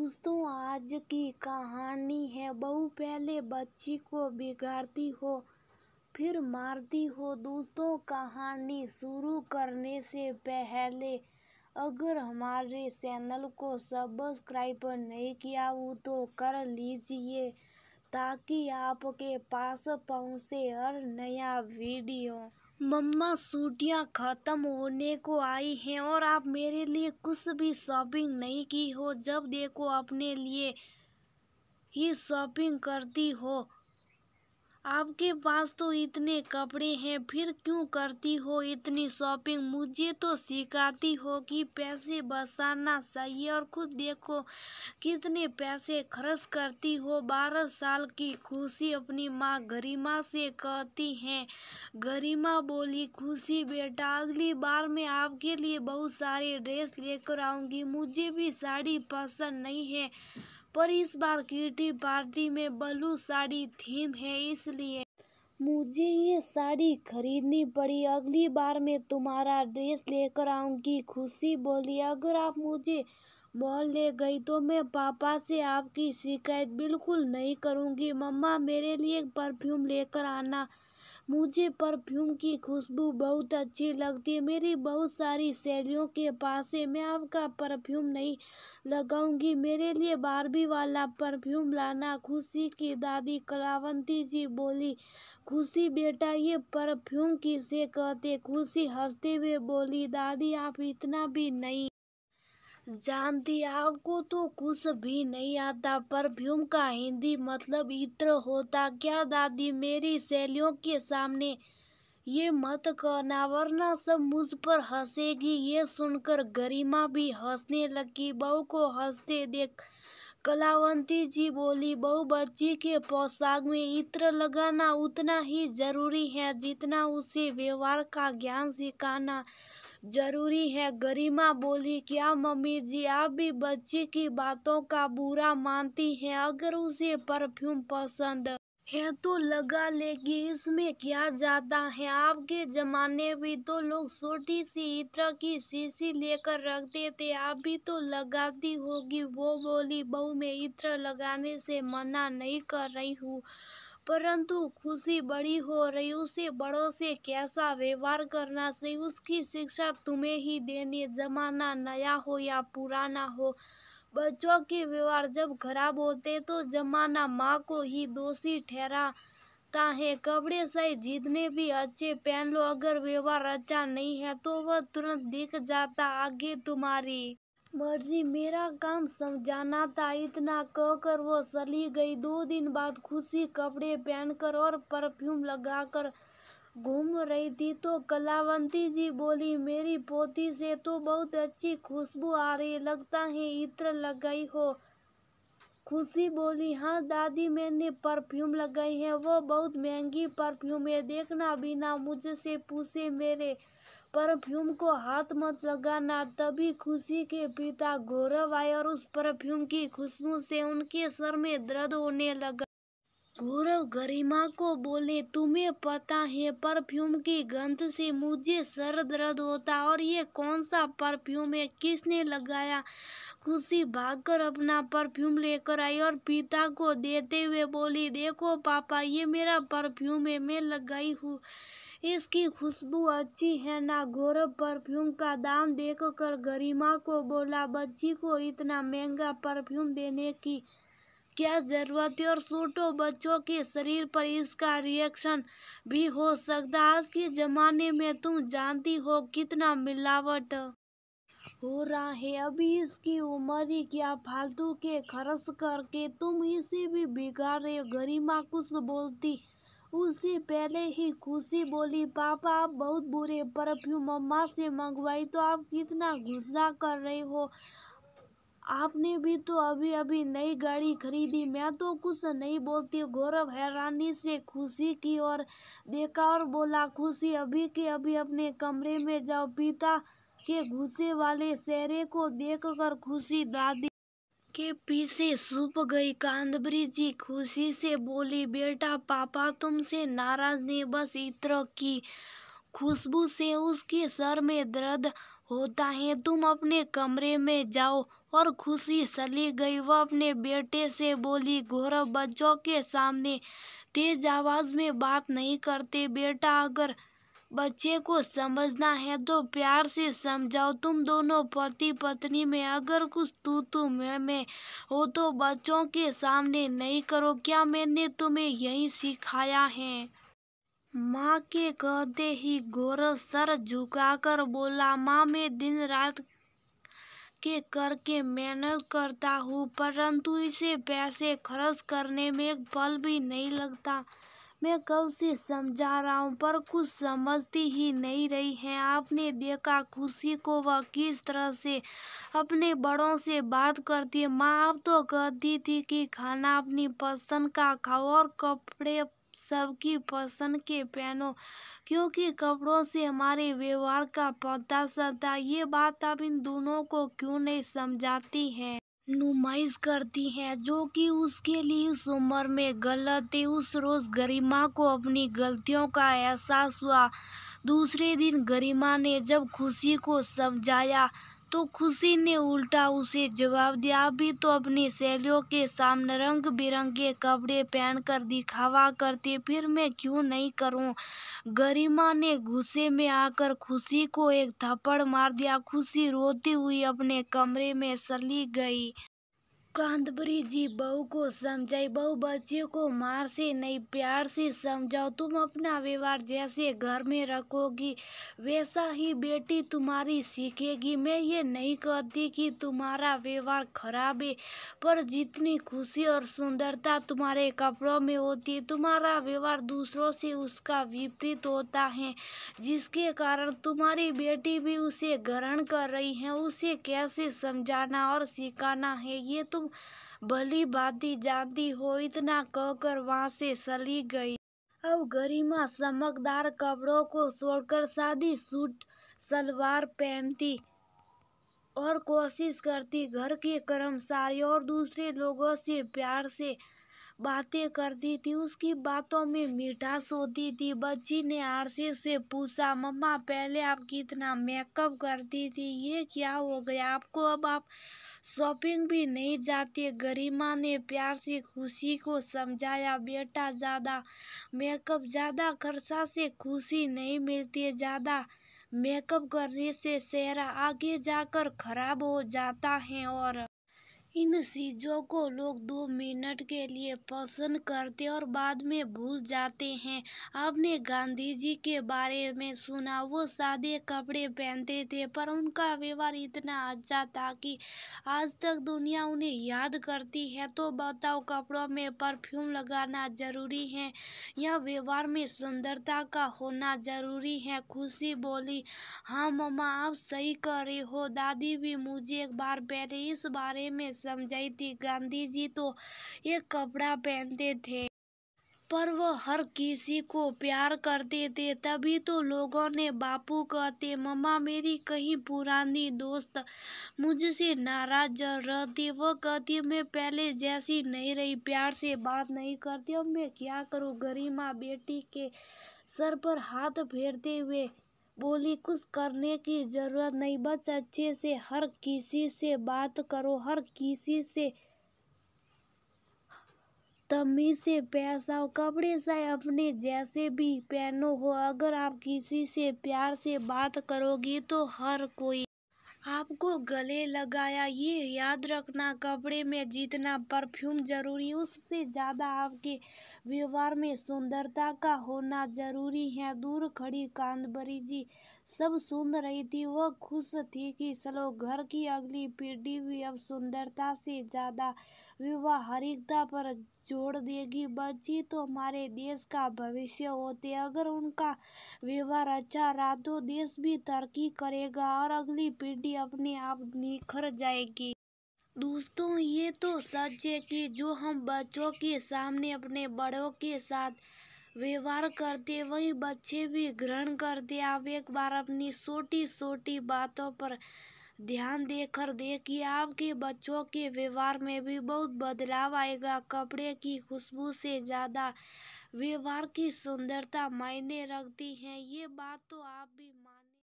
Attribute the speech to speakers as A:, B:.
A: दोस्तों आज की कहानी है बहू पहले बच्ची को बिगाड़ती हो फिर मारती हो। दोस्तों कहानी शुरू करने से पहले अगर हमारे चैनल को सब्सक्राइब नहीं किया हो तो कर लीजिए ताकि आपके पास पहुंचे हर नया वीडियो। मम्मा छुट्टियां खत्म होने को आई हैं और आप मेरे लिए कुछ भी शॉपिंग नहीं की हो। जब देखो अपने लिए ही शॉपिंग करती हो। आपके पास तो इतने कपड़े हैं फिर क्यों करती हो इतनी शॉपिंग। मुझे तो सिखाती हो कि पैसे बचाना चाहिए और खुद देखो कितने पैसे खर्च करती हो। 12 साल की खुशी अपनी माँ गरिमा से कहती हैं। गरिमा बोली, खुशी बेटा अगली बार मैं आपके लिए बहुत सारे ड्रेस लेकर आऊंगी। मुझे भी साड़ी पसंद नहीं है पर इस बार किटी पार्टी में ब्लू साड़ी थीम है इसलिए मुझे ये साड़ी खरीदनी पड़ी। अगली बार मैं तुम्हारा ड्रेस लेकर आऊंगी। खुशी बोली, अगर आप मुझे मॉल ले गई तो मैं पापा से आपकी शिकायत बिल्कुल नहीं करूंगी। मम्मा मेरे लिए परफ्यूम लेकर आना। मुझे परफ्यूम की खुशबू बहुत अच्छी लगती है। मेरी बहुत सारी सहेलियों के पास है। मैं आपका परफ्यूम नहीं लगाऊंगी। मेरे लिए बार्बी वाला परफ्यूम लाना। खुशी की दादी कलावंती जी बोली, खुशी बेटा ये परफ्यूम किसे कहते। खुशी हंसते हुए बोली, दादी आप इतना भी नहीं जानती, आपको तो कुछ भी नहीं आता। परफ्यूम का हिंदी मतलब इत्र होता क्या दादी। मेरी सहेलियों के सामने ये मत कहना वरना सब मुझ पर हंसेगी। ये सुनकर गरिमा भी हंसने लगी। बहू को हंसते देख कलावंती जी बोली, बहू बच्ची के पोशाक में इत्र लगाना उतना ही जरूरी है जितना उसे व्यवहार का ज्ञान सिखाना जरूरी है। गरिमा बोली, क्या मम्मी जी आप भी बच्चे की बातों का बुरा मानती हैं। अगर उसे परफ्यूम पसंद है तो लगा लेगी, इसमें क्या जाता है। आपके जमाने भी तो लोग छोटी सी इत्र की शीशी लेकर रखते थे, आप भी तो लगाती होगी। वो बोली, बहू मैं इत्र लगाने से मना नहीं कर रही हूँ परंतु खुशी बड़ी हो रही, उसे बड़ों से कैसा व्यवहार करना चाहिए उसकी शिक्षा तुम्हें ही देनी। जमाना नया हो या पुराना हो, बच्चों के व्यवहार जब खराब होते तो जमाना माँ को ही दोषी ठहराता है। कपड़े सही जितने भी अच्छे पहन लो, अगर व्यवहार अच्छा नहीं है तो वह तुरंत दिख जाता। आगे तुम्हारी मर्जी, मेरा काम समझाना था। इतना कहकर वो चली गई। 2 दिन बाद खुशी कपड़े पहनकर और परफ्यूम लगाकर घूम रही थी तो कलावंती जी बोली, मेरी पोती से तो बहुत अच्छी खुशबू आ रही, लगता है इत्र लगाई हो। खुशी बोली, हाँ दादी मैंने परफ्यूम लगाई है, वो बहुत महंगी परफ्यूम है, देखना बिना मुझसे पूछे मेरे परफ्यूम को हाथ मत लगाना। तभी खुशी के पिता गौरव आए और उस परफ्यूम की खुशबू से उनके सर में दर्द होने लगा। गौरव गरिमा को बोले, तुम्हें पता है परफ्यूम की गंध से मुझे सर दर्द होता और ये कौन सा परफ्यूम है, किसने लगाया। खुशी भागकर अपना परफ्यूम लेकर आई और पिता को देते हुए बोली, देखो पापा ये मेरा परफ्यूम है, मैं लगाई हूँ, इसकी खुशबू अच्छी है ना। गौरव परफ्यूम का दाम देखकर गरिमा को बोला, बच्ची को इतना महंगा परफ्यूम देने की क्या जरूरत है और छोटो बच्चों के शरीर पर इसका रिएक्शन भी हो सकता। आज के जमाने में तुम जानती हो कितना मिलावट हो रहा है, अभी इसकी उम्र ही क्या, फालतू के खर्च करके तुम इसे भी बिगाड़ रहे हो। गरिमा कुछ बोलती उससे पहले ही खुशी बोली, पापा आप बहुत बुरे परफ्यूम मम्मा से मंगवाई तो आप कितना गुस्सा कर रहे हो। आपने भी तो अभी अभी नई गाड़ी खरीदी, मैं तो कुछ नहीं बोलती। गौरव हैरानी से खुशी की ओर देखा और बोला, खुशी अभी के अभी अपने कमरे में जाओ। पिता के गुस्से वाले चेहरे को देखकर खुशी दादी के पीछे छुप गई। कांदबरी जी खुशी से बोली, बेटा पापा तुमसे नाराज नहीं, बस इत्र की खुशबू से उसके सर में दर्द होता है, तुम अपने कमरे में जाओ और खुशी चली गई। वह अपने बेटे से बोली, गौरव बच्चों के सामने तेज आवाज में बात नहीं करते बेटा, अगर बच्चे को समझना है तो प्यार से समझाओ। तुम दोनों पति पत्नी में अगर कुछ तू मैं हो तो बच्चों के सामने नहीं करो। क्या मैंने तुम्हें यही सिखाया है? माँ के कहते ही गौरव सर झुकाकर बोला, माँ मैं दिन रात के करके मेहनत करता हूँ, परंतु इसे पैसे खर्च करने में एक पल भी नहीं लगता। मैं कब से समझा रहा हूँ पर कुछ समझती ही नहीं रही है। आपने देखा खुशी को वह किस तरह से अपने बड़ों से बात करती है। माँ आप तो कहती थी कि खाना अपनी पसंद का खाओ और कपड़े सबकी पसंद के पहनो, क्योंकि कपड़ों से हमारे व्यवहार का पता चलता। ये बात आप इन दोनों को क्यों नहीं समझाती हैं? नुमाइश करती हैं जो कि उसके लिए उस उम्र में गलत है। उस रोज गरिमा को अपनी गलतियों का एहसास हुआ। दूसरे दिन गरिमा ने जब खुशी को समझाया तो खुशी ने उल्टा उसे जवाब दिया, अभी तो अपनी सहेलियों के सामने रंग बिरंगे कपड़े पहनकर दिखावा करती, फिर मैं क्यों नहीं करूं? गरिमा ने गुस्से में आकर खुशी को एक थप्पड़ मार दिया। खुशी रोती हुई अपने कमरे में चली गई। कांतबरी जी बहू को समझाई, बहू बच्चे को मार से नहीं प्यार से समझाओ। तुम अपना व्यवहार जैसे घर में रखोगी वैसा ही बेटी तुम्हारी सीखेगी। मैं ये नहीं कहती कि तुम्हारा व्यवहार खराब है, पर जितनी खुशी और सुंदरता तुम्हारे कपड़ों में होती है, तुम्हारा व्यवहार दूसरों से उसका विपरीत होता है, जिसके कारण तुम्हारी बेटी भी उसे ग्रहण कर रही है। उसे कैसे समझाना और सिखाना है ये तुम भली भांति जानती हो। इतना कहकर वहां से चली गई। अब गरिमा चमकदार कपड़ों को छोड़कर सादी सूट सलवार पहनती और कोशिश करती घर के कर्मचारियों और दूसरे लोगों से प्यार से बातें करती थी। उसकी बातों में मिठास होती थी। बच्ची ने आरसी से पूछा, मम्मा पहले आप कितना मेकअप करती थी, ये क्या हो गया आपको? अब आप शॉपिंग भी नहीं जाती? गरिमा ने प्यार से खुशी को समझाया, बेटा ज्यादा मेकअप ज्यादा खर्चा से खुशी नहीं मिलती है। ज्यादा मेकअप करने से चेहरा आगे जाकर खराब हो जाता है और इन चीजों को लोग 2 मिनट के लिए पसंद करते और बाद में भूल जाते हैं। आपने गांधी जी के बारे में सुना, वो सादे कपड़े पहनते थे पर उनका व्यवहार इतना अच्छा था कि आज तक दुनिया उन्हें याद करती है। तो बताओ कपड़ों में परफ्यूम लगाना जरूरी है या व्यवहार में सुंदरता का होना जरूरी है? खुशी बोली, हाँ मम्मा आप सही कह रही हो। दादी भी मुझे एक बार पहले इस बारे में समझाई थी। गांधी जी तो एक कपड़ा पहनते थे पर वो हर किसी को प्यार करते थे, तभी तो लोगों ने बापू कहते। मम्मा मेरी कहीं पुरानी दोस्त मुझसे नाराज रहती, वो कहती मैं पहले जैसी नहीं रही, प्यार से बात नहीं करती, अब मैं क्या करूं? गरिमा बेटी के सर पर हाथ फेरते हुए बोली, कुछ करने की जरूरत नहीं, बस अच्छे से हर किसी से बात करो, हर किसी से तमीज से पेश आओ, कपड़े चाहे अपने जैसे भी पहनो हो, अगर आप किसी से प्यार से बात करोगी तो हर कोई आपको गले लगाया। ये याद रखना, कपड़े में जितना परफ्यूम जरूरी उससे ज्यादा आपके व्यवहार में सुंदरता का होना जरूरी है। दूर खड़ी कांतबरी जी सब सुन रही थी। वह खुश थी कि चलो घर की अगली पीढ़ी भी अब सुंदरता से ज्यादा व्यवहारिकता पर जोड़ देगी। बच्ची तो हमारे देश का भविष्य होते, अगर उनका व्यवहार अच्छा रहा तो देश भी तरक्की करेगा और अगली पीढ़ी अपने आप निखर जाएगी। दोस्तों ये तो सच है कि जो हम बच्चों के सामने अपने बड़ों के साथ व्यवहार करते वही बच्चे भी ग्रहण करते। आप एक बार अपनी छोटी छोटी बातों पर ध्यान देकर देखिए, आपके बच्चों के व्यवहार में भी बहुत बदलाव आएगा। कपड़े की खुशबू से ज्यादा व्यवहार की सुंदरता मायने रखती है, ये बात तो आप भी मान